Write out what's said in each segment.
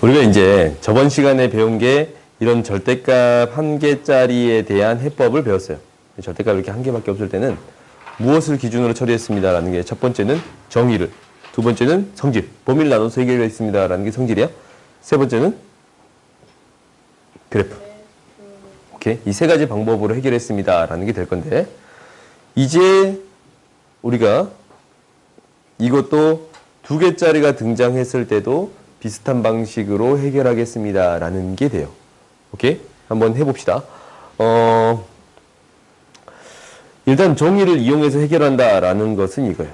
우리가 이제 저번 시간에 배운 게 이런 절대값 한 개짜리에 대한 해법을 배웠어요. 절대값 이렇게 한 개밖에 없을 때는 무엇을 기준으로 처리했습니다 라는 게 첫 번째는 정의를, 두 번째는 성질, 범위를 나눠서 해결했습니다 라는 게 성질이야. 세 번째는 그래프. 오케이, 이 세 가지 방법으로 해결했습니다 라는 게 될 건데, 이제 우리가 이것도 두 개짜리가 등장했을 때도 비슷한 방식으로 해결하겠습니다 라는 게 돼요. 오케이? 한번 해봅시다. 일단 정의를 이용해서 해결한다 라는 것은 이거예요.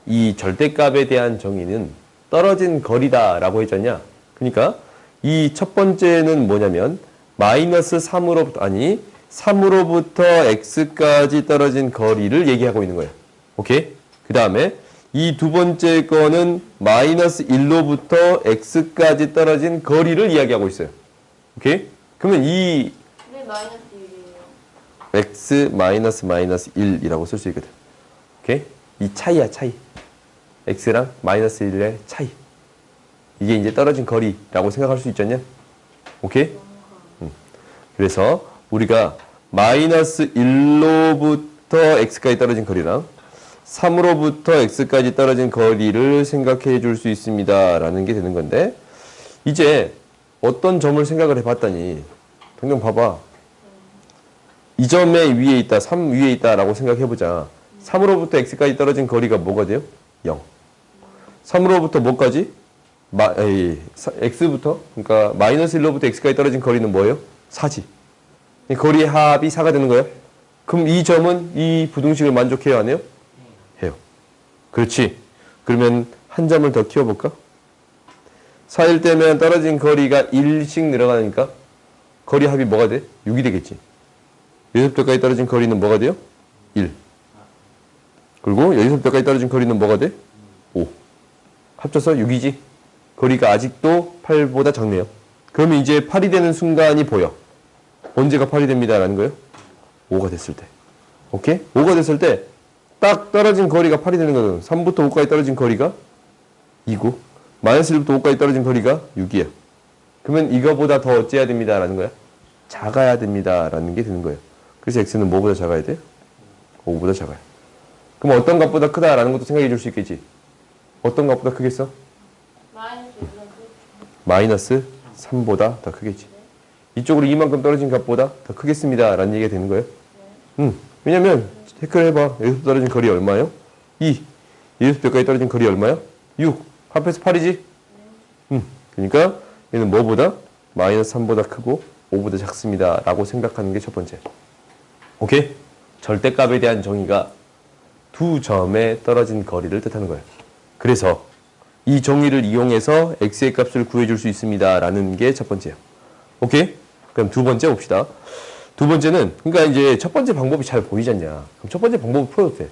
이 절대값에 대한 정의는 떨어진 거리다 라고 했잖냐. 그러니까 이 첫 번째는 뭐냐면 마이너스 3으로부터 x까지 떨어진 거리를 얘기하고 있는 거예요. 오케이? 그 다음에 이 두 번째 거는 마이너스 1로부터 x까지 떨어진 거리를 이야기하고 있어요. 오케이? 그러면 이 왜 마이너스 1이에요? x 마이너스 1이라고 쓸 수 있거든. 오케이? 이 차이야, 차이. x랑 마이너스 1의 차이. 이게 이제 떨어진 거리라고 생각할 수 있잖냐? 오케이? 그래서 우리가 마이너스 1로부터 x까지 떨어진 거리랑 3으로부터 x까지 떨어진 거리를 생각해 줄 수 있습니다 라는 게 되는 건데, 이제 어떤 점을 생각을 해봤더니 동경 봐봐. 이 점에 위에 있다, 3 위에 있다 라고 생각해보자. 3으로부터 x까지 떨어진 거리가 뭐가 돼요? 0. 3으로부터 뭐까지? x부터, 그러니까 마이너스 1로부터 x까지 떨어진 거리는 뭐예요? 4지. 거리의 합이 4가 되는 거예요. 그럼 이 점은 이 부등식을 만족해요, 안 해요? 해요. 그렇지. 그러면 한 점을 더 키워볼까? 4일 때면 떨어진 거리가 1씩 늘어가니까 거리 합이 뭐가 돼? 6이 되겠지. 여기서부터까지 떨어진 거리는 뭐가 돼요? 1. 그리고 여기서부터까지 떨어진 거리는 뭐가 돼? 5. 합쳐서 6이지. 거리가 아직도 8보다 작네요. 그러면 이제 8이 되는 순간이 보여. 언제가 8이 됩니다 라는 거예요? 5가 됐을 때. 오케이? 5가 됐을 때 딱 떨어진 거리가 8이 되는 거는 3부터 5까지 떨어진 거리가 2고 마이너스 1부터 5까지 떨어진 거리가 6이야. 그러면 이거보다 더 어째야 됩니다 라는 거야? 작아야 됩니다 라는 게 되는 거예요. 그래서 x는 뭐보다 작아야 돼? 5보다 작아요. 그럼 어떤 값보다 크다라는 것도 생각해 줄 수 있겠지? 어떤 값보다 크겠어? 마이너스 3보다 더 크겠지. 이쪽으로 이만큼 떨어진 값보다 더 크겠습니다 라는 얘기가 되는 거예요. 왜냐면 체크를 해봐. 여기서 떨어진 거리 얼마예요? 2. 여기서부터까지 떨어진 거리 얼마야? 6. 합해서 8이지? 그러니까 얘는 뭐보다? 마이너스 3보다 크고 5보다 작습니다 라고 생각하는 게 첫 번째. 오케이? 절대값에 대한 정의가 두 점에 떨어진 거리를 뜻하는 거예요. 그래서 이 정의를 이용해서 x의 값을 구해줄 수 있습니다 라는 게 첫 번째예요. 오케이? 그럼 두 번째 봅시다. 두 번째는, 그러니까 이제 첫 번째 방법이 잘 보이지 않냐. 그럼 첫 번째 방법을 풀어도 돼.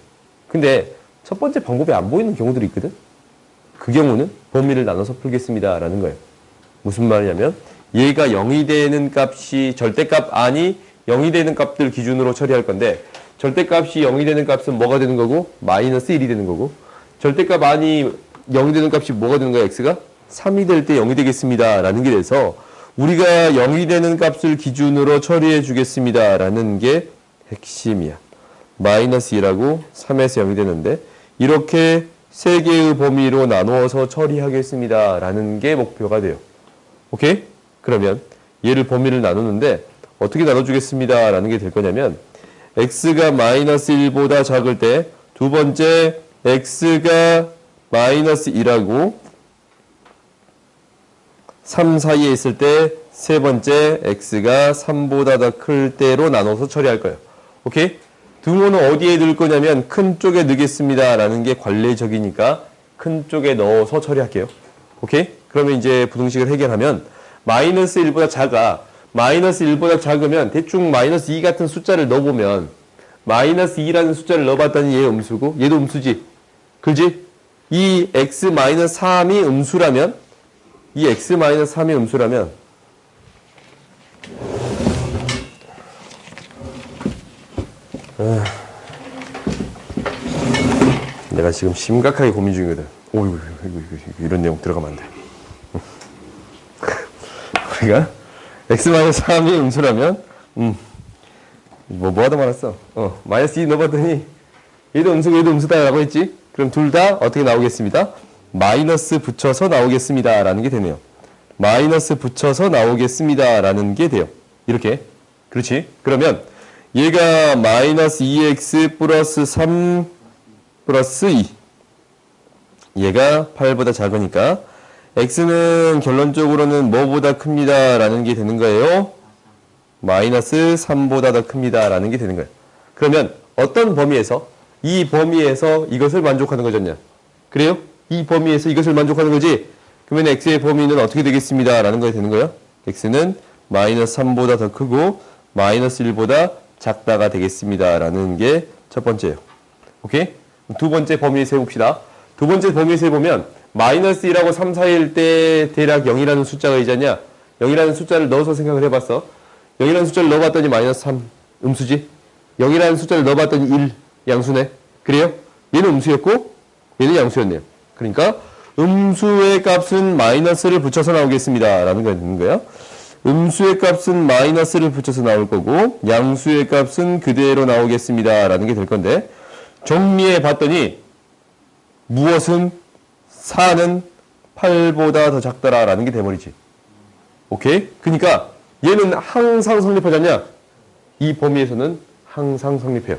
근데 첫 번째 방법이 안 보이는 경우들이 있거든? 그 경우는 범위를 나눠서 풀겠습니다 라는 거예요. 무슨 말이냐면 얘가 0이 되는 값이 절대값 아니 0이 되는 값들 기준으로 처리할 건데, 절대값이 0이 되는 값은 뭐가 되는 거고? 마이너스 1이 되는 거고, 절대값 아니 0이 되는 값이 뭐가 되는 거야? x가? 3이 될 때 0이 되겠습니다 라는 게 돼서 우리가 0이 되는 값을 기준으로 처리해 주겠습니다 라는 게 핵심이야. 마이너스 2라고 3에서 0이 되는데 이렇게 세 개의 범위로 나누어서 처리하겠습니다 라는 게 목표가 돼요. 오케이? 그러면 얘를 범위를 나누는데 어떻게 나눠주겠습니다 라는 게 될 거냐면, x가 마이너스 1보다 작을 때 두 번째 x가 마이너스 2라고 3 사이에 있을 때 세 번째 x가 3보다 더 클 때로 나눠서 처리할 거예요. 오케이? 등호는 어디에 넣을 거냐면 큰 쪽에 넣겠습니다 라는 게 관례적이니까 큰 쪽에 넣어서 처리할게요. 오케이? 그러면 이제 부등식을 해결하면 마이너스 1보다 작아. 마이너스 1보다 작으면 대충 마이너스 2 같은 숫자를 넣어보면 마이너스 2라는 숫자를 넣어봤더니 얘 음수고 얘도 음수지. 그지? 이 x 마이너스 3이 음수라면, 이 x 마이너스 3이 음수라면 내가 지금 심각하게 고민 중이거든. 이런 내용 들어가면 안 돼. 얘가 x-3이 음수라면 뭐 하다 말았어. 마이너스 2 넣어봤더니 얘도 음수고 얘도 음수다라고 했지. 그럼 둘 다 어떻게 나오겠습니다? 마이너스 붙여서 나오겠습니다 라는 게 되네요. 마이너스 붙여서 나오겠습니다 라는 게 돼요. 이렇게. 그렇지? 그러면 얘가 마이너스 2x 플러스 3 플러스 2 얘가 8보다 작으니까 x는 결론적으로는 뭐보다 큽니다 라는 게 되는 거예요. 마이너스 3보다 더 큽니다 라는 게 되는 거예요. 그러면 어떤 범위에서 이 범위에서 이것을 만족하는 거잖냐. 그래요? 이 범위에서 이것을 만족하는 거지. 그러면 x의 범위는 어떻게 되겠습니다 라는 거 되는 거예요. x는 마이너스 3보다 더 크고 마이너스 1보다 작다가 되겠습니다 라는 게 첫 번째예요. 오케이? 두 번째 범위에 세봅시다. 두 번째 범위에 세보면 마이너스 1하고 3 사이일 때 대략 0이라는 숫자가 있잖냐. 0이라는 숫자를 넣어서 생각을 해봤어. 0이라는 숫자를 넣어봤더니 마이너스 3 음수지. 0이라는 숫자를 넣어봤더니 1 양수네. 그래요? 얘는 음수였고 얘는 양수였네요. 그러니까 음수의 값은 마이너스를 붙여서 나오겠습니다 라는 거 되는 거예요. 음수의 값은 마이너스를 붙여서 나올 거고 양수의 값은 그대로 나오겠습니다 라는 게 될 건데 정리해 봤더니 무엇은 4는 8보다 더 작더라 라는 게 돼버리지. 오케이? 그러니까 얘는 항상 성립하잖냐. 이 범위에서는 항상 성립해요.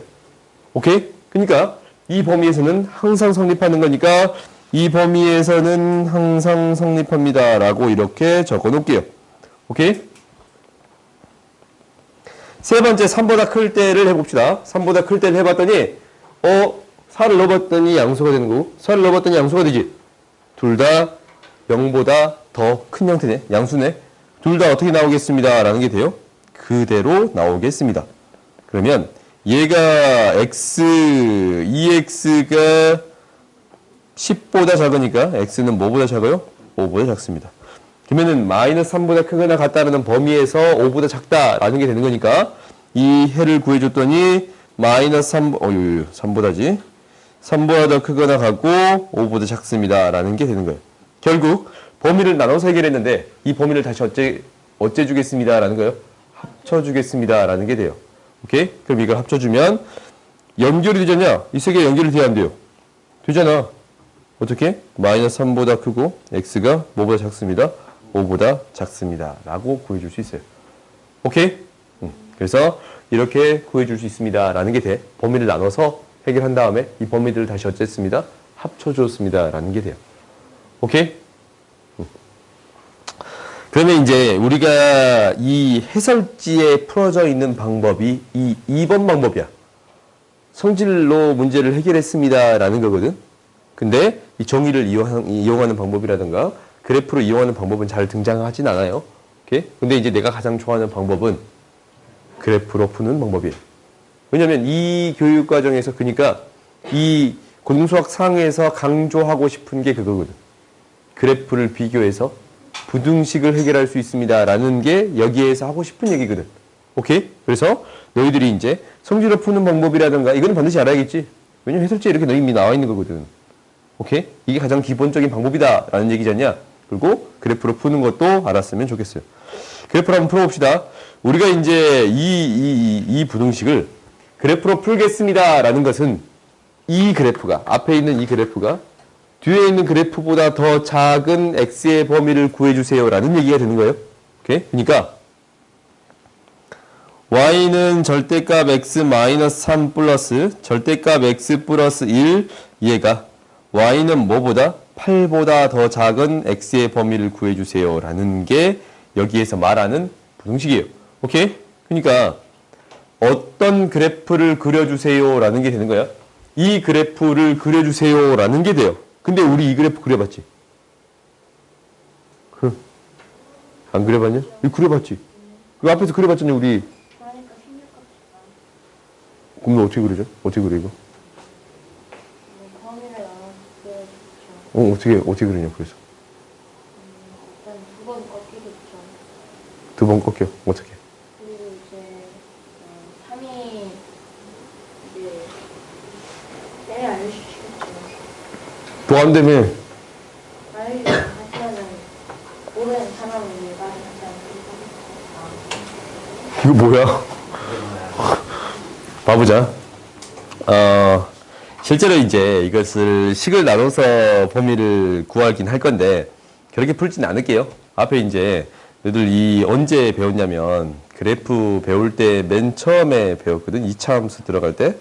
오케이? 그러니까 이 범위에서는 항상 성립하는 거니까 이 범위에서는 항상 성립합니다 라고 이렇게 적어 놓을게요. 오케이? 세 번째 3보다 클 때를 해봅시다. 3보다 클 때를 해봤더니 4를 넣어봤더니 양수가 되는 거고 4를 넣어봤더니 양수가 되지. 둘 다 0보다 더 큰 형태네. 양수네. 둘 다 어떻게 나오겠습니다 라는 게 돼요. 그대로 나오겠습니다. 그러면 얘가 x, 2x가 10보다 작으니까 x는 뭐보다 작아요? 5보다 작습니다. 그러면은 마이너스 3보다 크거나 같다는 범위에서 5보다 작다라는 게 되는 거니까 이 해를 구해줬더니 마이너스 3보다지 3보다 더 크거나 같고 5보다 작습니다 라는 게 되는 거예요. 결국 범위를 나눠서 해결했는데 이 범위를 다시 어째 주겠습니다 라는 거예요. 합쳐주겠습니다 라는 게 돼요. 오케이? 그럼 이걸 합쳐주면 연결이 되잖냐? 이 세 개 연결이 돼야 안 돼요? 되잖아. 어떻게? 마이너스 3보다 크고 x가 뭐보다 작습니다. 5보다 작습니다. 라고 구해줄 수 있어요. 오케이? 그래서 이렇게 구해줄 수 있습니다. 라는 게 돼. 범위를 나눠서 해결한 다음에 이 범위들을 다시 어쨌습니다. 합쳐줬습니다. 라는 게 돼요. 오케이? 그러면 이제 우리가 이 해설지에 풀어져 있는 방법이 이 2번 방법이야. 성질로 문제를 해결했습니다. 라는 거거든. 근데 이 정의를 이용하는 방법이라든가 그래프로 이용하는 방법은 잘 등장하진 않아요. 오케이? 근데 이제 내가 가장 좋아하는 방법은 그래프로 푸는 방법이에요. 왜냐면 이 교육 과정에서 그러니까 이 고등수학 상에서 강조하고 싶은 게 그거거든. 그래프를 비교해서 부등식을 해결할 수 있습니다. 라는 게 여기에서 하고 싶은 얘기거든. 오케이? 그래서 너희들이 이제 성질을 푸는 방법이라든가 이거는 반드시 알아야겠지. 왜냐면 해설지에 이렇게 이미 나와 있는 거거든. 오케이? 이게 가장 기본적인 방법이다. 라는 얘기잖냐. 그리고 그래프로 푸는 것도 알았으면 좋겠어요. 그래프를 한번 풀어봅시다. 우리가 이제 이 부등식을 그래프로 풀겠습니다. 라는 것은 이 그래프가, 앞에 있는 이 그래프가 뒤에 있는 그래프보다 더 작은 x의 범위를 구해주세요. 라는 얘기가 되는 거예요. 오케이? 그러니까 y는 절대값 x-3 플러스 절대값 x 플러스 1 얘가 y는 뭐보다? 8보다 더 작은 x의 범위를 구해주세요. 라는 게 여기에서 말하는 부등식이에요. 오케이? 그러니까 어떤 그래프를 그려주세요. 라는 게 되는 거야. 이 그래프를 그려주세요. 라는 게 돼요. 근데 우리 이 그래프 그려봤지? 안 그려봤냐? 이거 그려봤지? 그 앞에서 그려봤잖아, 우리. 그러니까 생략값이 그럼 너 어떻게 그리죠? 어떻게 그려, 이거? 범위를 나눠 그려주죠. 어떻게 그리냐, 그래서. 일단 두 번 꺾이겠죠. 두 번 꺾여. 어떻게? 그리고 이제 3이 이제 때려 알려주시겠죠. 또 안 되면 알려주시면 하시면은 모르는 사람은 이제 말을 하지 않고 이거 뭐야? 봐보자. 실제로 이제 이것을 식을 나눠서 범위를 구하긴 할 건데, 그렇게 풀진 않을게요. 앞에 이제 너희들 언제 배웠냐면, 그래프 배울 때 맨 처음에 배웠거든. 2차 함수 들어갈 때.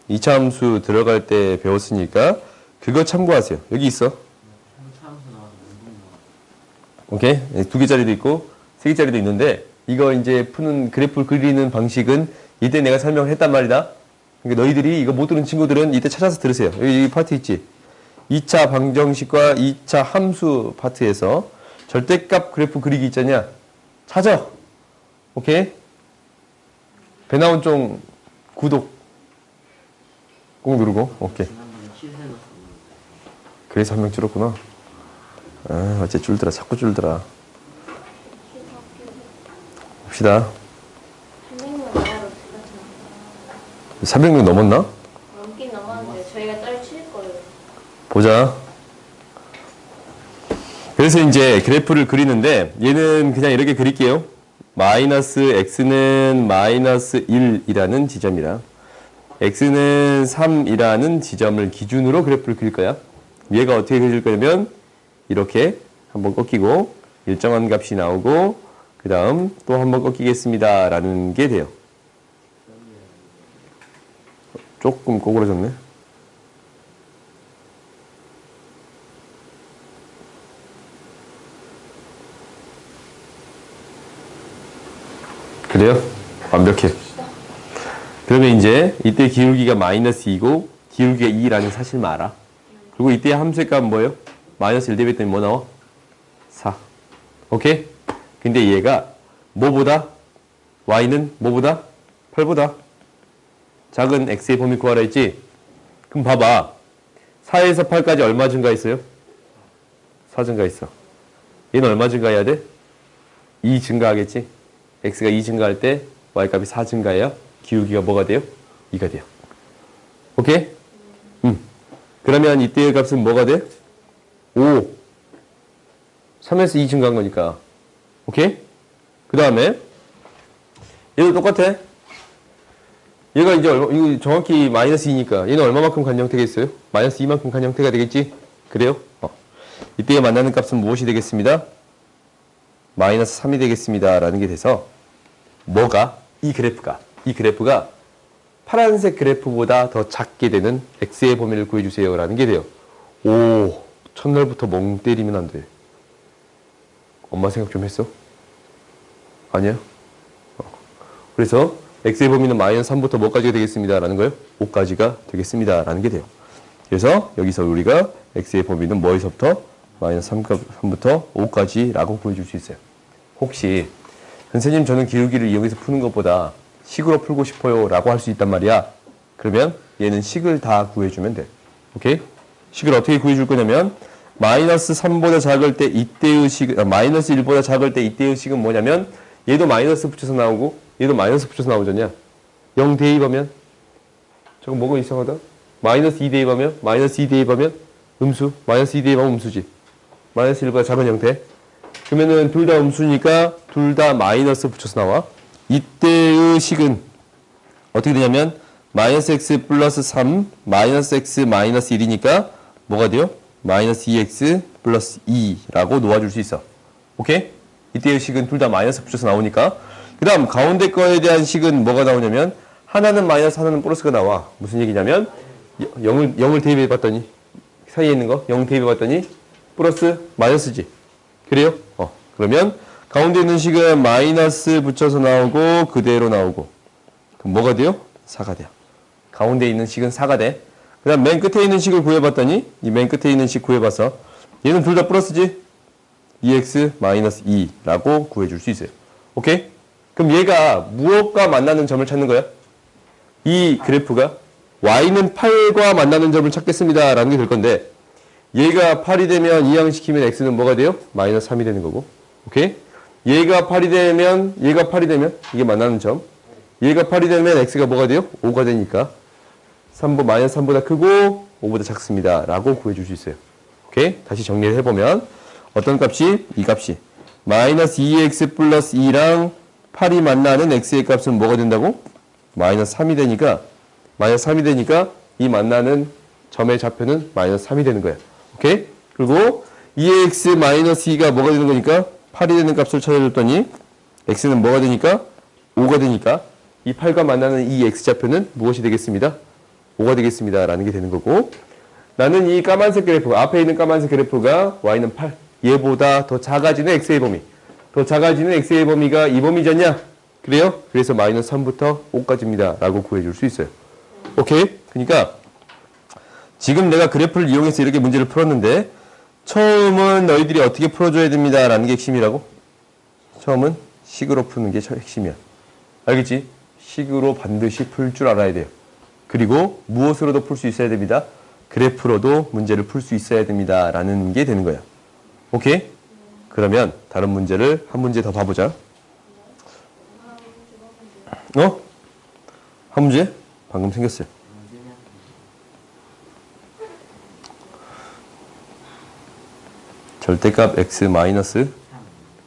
2차 함수 들어갈 때 배웠으니까, 그거 참고하세요. 여기 있어. 오케이? 2개짜리도 있고, 3개짜리도 있는데, 이거 이제 푸는 그래프 그리는 방식은 이때 내가 설명을 했단 말이다. 그러니까 너희들이 이거 못 들은 친구들은 이때 찾아서 들으세요. 여기 파트 있지? 2차 방정식과 2차 함수 파트에서 절대값 그래프 그리기 있잖냐? 찾아! 오케이? 배나온종 구독 꼭 누르고, 오케이. 그래서 한 명 줄었구나. 아, 어째 줄더라. 자꾸 줄더라. 봅시다. 300명 넘었나? 넘긴 넘었는데 저희가 떨칠 거예요. 보자. 그래서 이제 그래프를 그리는데 얘는 그냥 이렇게 그릴게요. 마이너스 x는 마이너스 1이라는 지점이랑 x는 3이라는 지점을 기준으로 그래프를 그릴 거야. 얘가 어떻게 그릴 거냐면 이렇게 한번 꺾이고 일정한 값이 나오고 그 다음 또 한번 꺾이겠습니다 라는 게 돼요. 조금 꼬그라졌네. 그래요? 완벽해. 그러면 이제 이때 기울기가 마이너스 2고 기울기가 2라는 사실 알아. 그리고 이때 함수의 값은 뭐예요? 마이너스 1 대비했더니 뭐 나와? 4. 오케이? 근데 얘가 뭐보다? y는 뭐보다? 8보다 작은 x의 범위 구하라 했지? 그럼 봐봐. 4에서 8까지 얼마 증가했어요? 4 증가했어. 얘는 얼마 증가해야 돼? 2 증가하겠지? x가 2 증가할 때 y값이 4 증가해야 기울기가 뭐가 돼요? 2가 돼요. 오케이? 그러면 이때의 값은 뭐가 돼? 5. 3에서 2 증가한 거니까. 오케이? 그 다음에 얘도 똑같아. 얘가 이제 이거 정확히 마이너스 2니까 얘는 얼마만큼 간 형태겠어요? 마이너스 2만큼 간 형태가 되겠지? 그래요? 이때에 만나는 값은 무엇이 되겠습니다? 마이너스 3이 되겠습니다 라는 게 돼서 뭐가? 이 그래프가 파란색 그래프보다 더 작게 되는 x의 범위를 구해주세요 라는 게 돼요. 오, 첫날부터 멍 때리면 안 돼. 엄마 생각 좀 했어? 아니야? 그래서 x의 범위는 마이너스 3부터 뭐까지가 되겠습니다 라는 거예요? 5까지가 되겠습니다 라는 게 돼요. 그래서 여기서 우리가 x의 범위는 뭐에서부터? 마이너스 3부터 5까지 라고 보여줄 수 있어요. 혹시 선생님 저는 기울기를 이용해서 푸는 것보다 식으로 풀고 싶어요 라고 할 수 있단 말이야. 그러면 얘는 식을 다 구해주면 돼. 오케이? 식을 어떻게 구해줄 거냐면 마이너스 3보다 작을 때 이때의 식, 마이너스 1보다 작을 때 이때의 식은 뭐냐면 얘도 마이너스 붙여서 나오고 얘도 마이너스 붙여서 나오잖냐. 0 대입하면 저거 뭐가 이상하다? 마이너스 2 대입하면 마이너스 2 대입하면 음수, 마이너스 2 대입하면 음수지. 마이너스 1보다 작은 형태. 그러면은 둘 다 음수니까 둘 다 마이너스 붙여서 나와. 이때의 식은 어떻게 되냐면 마이너스 x 플러스 3 마이너스 x 마이너스 1이니까 뭐가 돼요? 마이너스 2x 플러스 2라고 놓아줄 수 있어. 오케이? 이때의 식은 둘 다 마이너스 붙여서 나오니까. 그 다음 가운데 거에 대한 식은 뭐가 나오냐면 하나는 마이너스 하나는 플러스가 나와. 무슨 얘기냐면 0을 대입해 봤더니 사이에 있는 거 0 대입해 봤더니 플러스 마이너스지. 그래요? 그러면 가운데 있는 식은 마이너스 붙여서 나오고 그대로 나오고 그럼 뭐가 돼요? 4가 돼요. 가운데 있는 식은 4가 돼. 그 다음 맨 끝에 있는 식을 구해봤더니 이 맨 끝에 있는 식 구해봐서 얘는 둘 다 플러스지? 2x 마이너스 2라고 구해줄 수 있어요. 오케이? 그럼 얘가 무엇과 만나는 점을 찾는 거야? 이 그래프가 y는 8과 만나는 점을 찾겠습니다 라는 게 될 건데 얘가 8이 되면 이항시키면 x는 뭐가 돼요? 마이너스 3이 되는 거고. 오케이? 얘가 8이 되면 이게 만나는 점. 얘가 8이 되면 x가 뭐가 돼요? 5가 되니까 마이너스 3보다 크고 5보다 작습니다 라고 구해줄 수 있어요. 오케이? 다시 정리를 해보면 어떤 값이? 이 값이 마이너스 2x 플러스 2랑 8이 만나는 x의 값은 뭐가 된다고? 마이너스 3이 되니까 이 만나는 점의 좌표는 마이너스 3이 되는 거야. 오케이? 그리고 2x 마이너스 2가 뭐가 되는 거니까 8이 되는 값을 찾아줬더니 x는 뭐가 되니까 5가 되니까 이 8과 만나는 이 x좌표는 무엇이 되겠습니다? 5가 되겠습니다. 라는 게 되는 거고 나는 이 까만색 그래프, 앞에 있는 까만색 그래프가 y는 8, 얘보다 더 작아지는 x의 범위 더 작아지는 x의 범위가 이 범위잖냐? 그래요? 그래서 마이너스 3부터 5까지입니다. 라고 구해줄 수 있어요. 오케이? 그러니까 지금 내가 그래프를 이용해서 이렇게 문제를 풀었는데 처음은 너희들이 어떻게 풀어줘야 됩니다. 라는 게 핵심이라고? 처음은 식으로 푸는 게 핵심이야. 알겠지? 식으로 반드시 풀 줄 알아야 돼요. 그리고 무엇으로도 풀 수 있어야 됩니다. 그래프로도 문제를 풀 수 있어야 됩니다. 라는 게 되는 거야. 오케이? 그러면 다른 문제를 한 문제 더 봐보자. 한 문제? 방금 생겼어요. 절대값 x 마이너스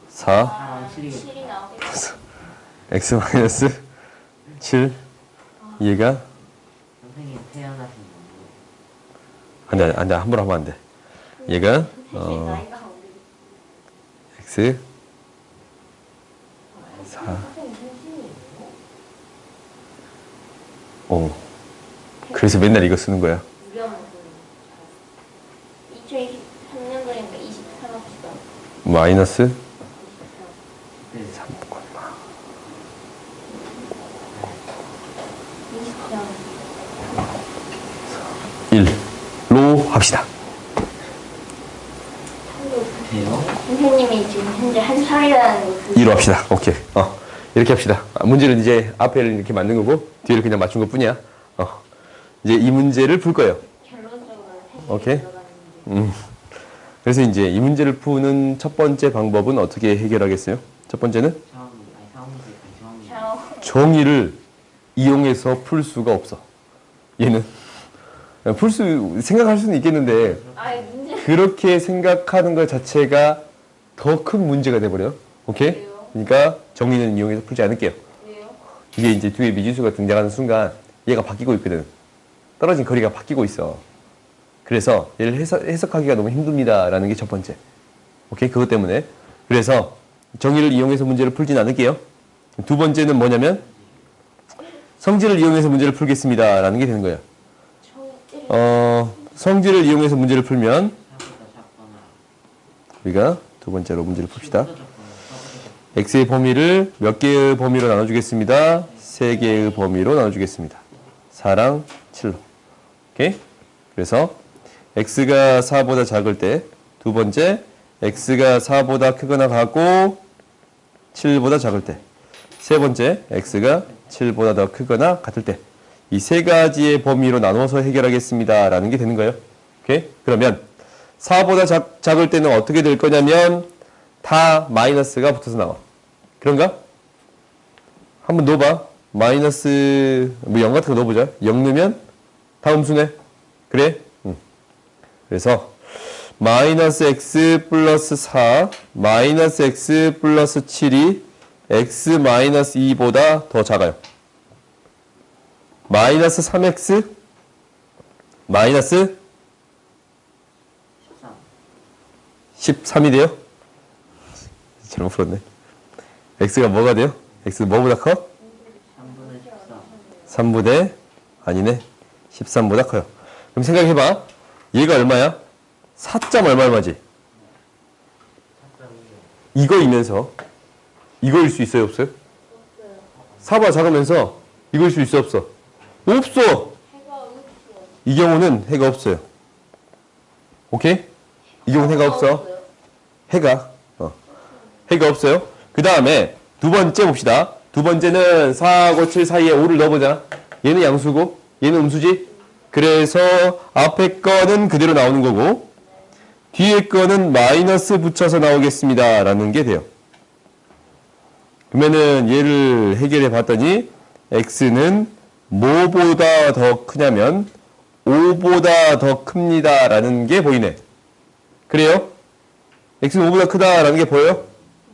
4 7이 나오겠죠. x 마이너스 7 얘가 선생님 태어나신 안돼 함부로 하면 안돼. 얘가 나이가 x 4 그래서 맨날 이거 쓰는 거야. 무료한 2023년도니까 23 합시다. 마이너스 1로 합시다. 돼요? 선생님이 지금 현재 한 살이라는 거 2로 합시다. 오케이. 이렇게 합시다. 문제는 이제 앞에를 이렇게 만든 거고 뒤를 그냥 맞춘 것 뿐이야. 이제 이 문제를 풀 거예요. 결론적으로는 오케이. 들어가는 문제. 그래서 이제 이 문제를 푸는 첫 번째 방법은 어떻게 해결하겠어요? 첫 번째는 샤워. 정의를 이용해서 풀 수가 없어. 얘는 생각할 수는 있겠는데 문제. 그렇게 생각하는 것 자체가 더 큰 문제가 돼버려요. 오케이? 왜요? 그러니까 정의는 이용해서 풀지 않을게요. 왜요? 이게 이제 뒤에 미지수가 등장하는 순간 얘가 바뀌고 있거든. 떨어진 거리가 바뀌고 있어. 그래서 얘를 해석하기가 너무 힘듭니다. 라는 게 첫 번째. 오케이? 그것 때문에. 그래서 정의를 이용해서 문제를 풀진 않을게요. 두 번째는 뭐냐면 성질을 이용해서 문제를 풀겠습니다. 라는 게 되는 거예요. 성질을 이용해서 문제를 풀면 우리가 두 번째로 문제를 풉시다. x의 범위를 몇 개의 범위로 나눠주겠습니다. 3개의 범위로 나눠주겠습니다. 4랑 7로. 오케이? 그래서 x가 4보다 작을 때 두 번째 x가 4보다 크거나 같고 7보다 작을 때 세 번째 x가 7보다 더 크거나 같을 때 이 세 가지의 범위로 나눠서 해결하겠습니다. 라는 게 되는 거예요. 오케이? 그러면 4보다 작을 때는 어떻게 될 거냐면 다 마이너스가 붙어서 나와. 그런가? 한번 넣어봐. 마이너스 0 같은 거 넣어보자. 0 넣으면 다음 수네. 그래? 그래서 마이너스 x 플러스 4 마이너스 x 플러스 7이 x 마이너스 2보다 더 작아요. 마이너스 3x 마이너스 13이 돼요? 잘못 풀었네. x가 뭐가 돼요? x 뭐보다 커? 3분의 아니네. 13보다 커요. 그럼 생각해봐. 얘가 얼마야? 4점 얼마지? 이거이면서 이거일 수 있어요? 없어요? 4보다 작으면서 이거일 수 있어? 없어? 없어! 이 경우는 해가 없어요. 오케이? 이 경우는 해가 없어. 해가 없어요. 그 다음에 두 번째 봅시다. 두 번째는 4하고 7 사이에 5를 넣어보자. 얘는 양수고 얘는 음수지. 그래서 앞에 거는 그대로 나오는 거고 뒤에 거는 마이너스 붙여서 나오겠습니다. 라는 게 돼요. 그러면은 얘를 해결해 봤더니 x는 뭐보다 더 크냐면 5보다 더 큽니다. 라는 게 보이네. 그래요? x는 5보다 크다라는 게 보여요?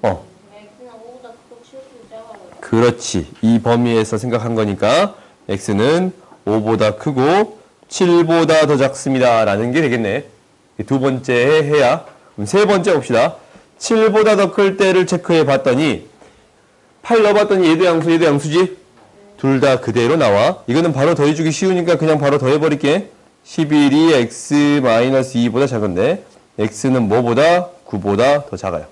X는 5보다 크고 7보다 작아요. 그렇지. 이 범위에서 생각한 거니까 x는 5보다 크고 7보다 더 작습니다. 라는 게 되겠네. 두 번째 해야. 그럼 세 번째 봅시다. 7보다 더 클 때를 체크해 봤더니 8 넣어봤더니 얘도 양수, 얘도 양수지? 둘 다 그대로 나와. 이거는 바로 더해주기 쉬우니까 그냥 바로 더해버릴게. 11이 x-2보다 작은데 x는 뭐보다? 9보다 더 작아요.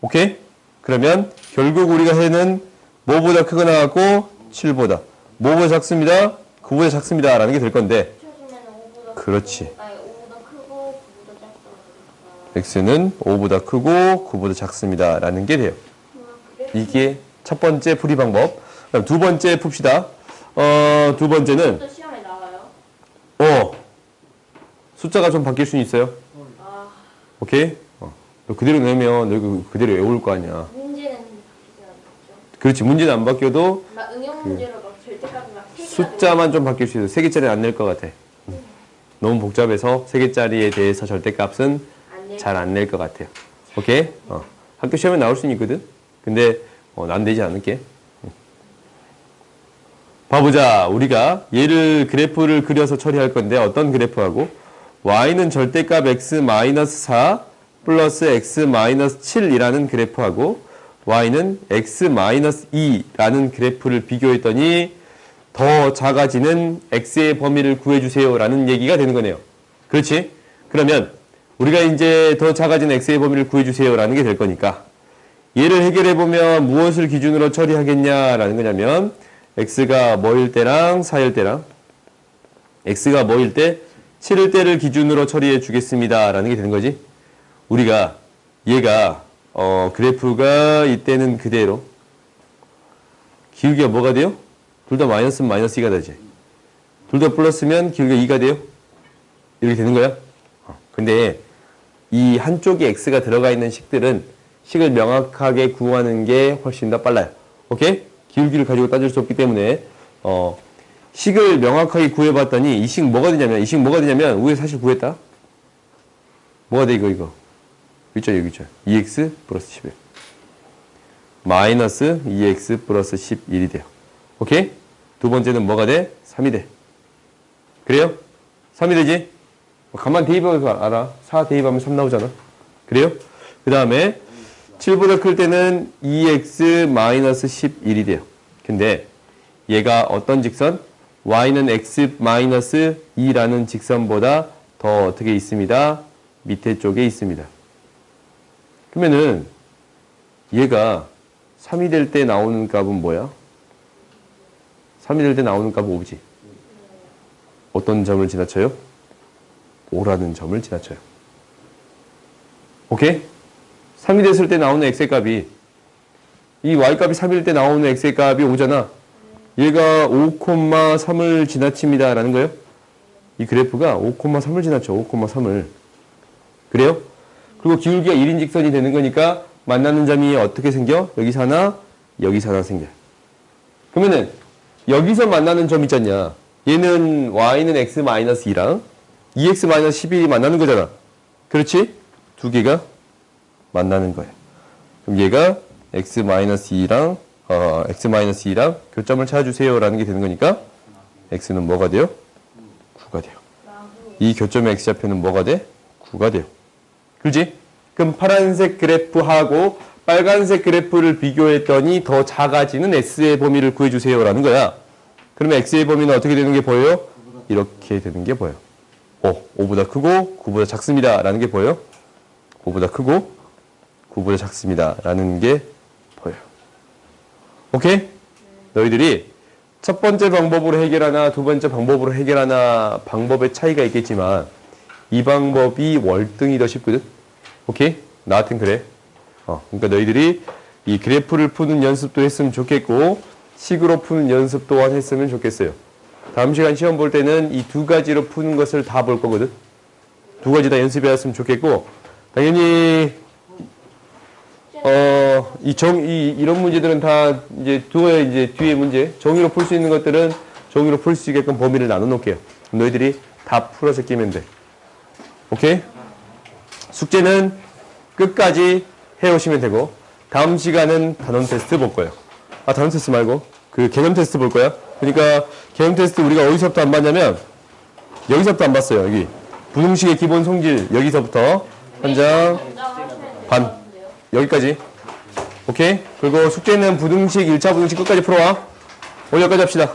오케이? 그러면 결국 우리가 해는 뭐보다 크거 나왔고 7보다. 뭐보다 작습니다? 9보다 작습니다. 라는 게 될 건데 최소면 5보다 그렇지. 아니 5보다 크고 9보다 작다. x는 5보다 크고 9보다 작습니다. 라는 게 돼요. 이게 첫 번째 풀이 방법. 그럼 두 번째 풉시다. 두 번째는 또 시험에 나와요. 숫자가 좀 바뀔 수는 있어요. 아 오케이? 너 그대로 내면 너 그대로 외울 거 아니야. 문제는 바뀌지 않겠죠? 그렇지. 문제는 안 바뀌어도 막 응용 문제로 막 절대값이 막 3개가 숫자만 좀 바뀔 수 있어. 3개짜리는 안 낼 것 같아. 너무 복잡해서 3개짜리에 대해서 절대값은 잘 안 낼 것 같아요. 오케이? 학교 시험에 나올 수는 있거든. 근데 난 내지 않을게. 봐보자. 우리가 얘를 그래프를 그려서 처리할 건데 어떤 그래프하고 y는 절대값 x-4 플러스 x-7이라는 그래프하고 y는 x-2라는 그래프를 비교했더니 더 작아지는 x의 범위를 구해주세요 라는 얘기가 되는 거네요. 그렇지? 그러면 우리가 이제 더 작아진 x의 범위를 구해주세요 라는 게 될 거니까 얘를 해결해보면 무엇을 기준으로 처리하겠냐라는 거냐면 x가 뭐일 때랑 4일 때랑 x가 뭐일 때 7일 때를 기준으로 처리해 주겠습니다 라는 게 되는 거지. 우리가 얘가 그래프가 이때는 그대로 기울기가 뭐가 돼요? 둘 다 마이너스면 마이너스 2가 되지. 둘 다 플러스면 기울기가 2가 돼요? 이렇게 되는 거야. 근데 이 한쪽에 x가 들어가 있는 식들은 식을 명확하게 구하는 게 훨씬 더 빨라요. 오케이? 기울기를 가지고 따질 수 없기 때문에 식을 명확하게 구해봤더니 이 식 뭐가 되냐면 우에 사실 구했다. 뭐가 돼 이거 있죠 여기 있죠. 2x 플러스 11 마이너스 2x 플러스 11이 돼요. 오케이? 두 번째는 뭐가 돼? 3이 돼. 그래요? 3이 되지? 가만 대입해서 알아. 4 대입하면 3 나오잖아. 그래요? 그 다음에 7보다 클 때는 2x 마이너스 11이 돼요. 근데 얘가 어떤 직선? y는 x 마이너스 2라는 직선보다 더 어떻게 있습니다? 밑에 쪽에 있습니다. 그러면은 얘가 3이 될 때 나오는 값은 뭐야? 3이 될 때 나오는 값은 5지. 어떤 점을 지나쳐요? 5라는 점을 지나쳐요. 오케이? 3이 됐을 때 나오는 x의 값이 이 y값이 3일 때 나오는 x의 값이 5잖아. 얘가 5,3을 지나칩니다. 라는 거예요. 이 그래프가 5,3을 지나쳐. 5,3을. 그래요? 그리고 기울기가 1인 직선이 되는 거니까 만나는 점이 어떻게 생겨? 여기서 하나, 여기서 하나 생겨. 그러면은 여기서 만나는 점 있잖냐. 얘는 y는 x-2랑 2x-11이 만나는 거잖아. 그렇지? 두 개가 만나는 거예요. 그럼 얘가 x-2랑 x-2랑 교점을 찾아주세요 라는 게 되는 거니까 x는 뭐가 돼요? 9가 돼요. 이 교점의 x좌표는 뭐가 돼? 9가 돼요. 그렇지? 그럼 파란색 그래프하고 빨간색 그래프를 비교했더니 더 작아지는 x의 범위를 구해주세요 라는 거야. 그러면 x의 범위는 어떻게 되는 게 보여요? 이렇게 되는 게 보여요. 5보다 크고 9보다 작습니다 라는 게 보여요. 5보다 크고 9보다 작습니다 라는 게 보여요. 오케이? 너희들이 첫 번째 방법으로 해결하나 두 번째 방법으로 해결하나 방법의 차이가 있겠지만 이 방법이 월등히 더 쉽거든. 오케이? 나 같은 그래. 그러니까 너희들이 이 그래프를 푸는 연습도 했으면 좋겠고 식으로 푸는 연습 또한 했으면 좋겠어요. 다음 시간 시험 볼 때는 이 두 가지로 푸는 것을 다 볼 거거든. 두 가지 다 연습해왔으면 좋겠고 당연히 이런 문제들은 다 이제 뒤에 문제 정의로 풀 수 있는 것들은 정의로 풀 수 있게끔 범위를 나눠 놓을게요. 너희들이 다 풀어서 끼면 돼. 오케이? 숙제는 끝까지 해오시면 되고 다음 시간은 단원 테스트 볼 거예요. 아, 다른 테스트 말고. 그 개념 테스트 볼 거야. 그러니까 개념 테스트 우리가 어디서부터 안 봤냐면 여기서부터 안 봤어요. 여기. 부등식의 기본 성질 여기서부터 한 장 반. 여기까지. 오케이? 그리고 숙제는 부등식 1차 부등식 끝까지 풀어와. 오늘 여기까지 합시다.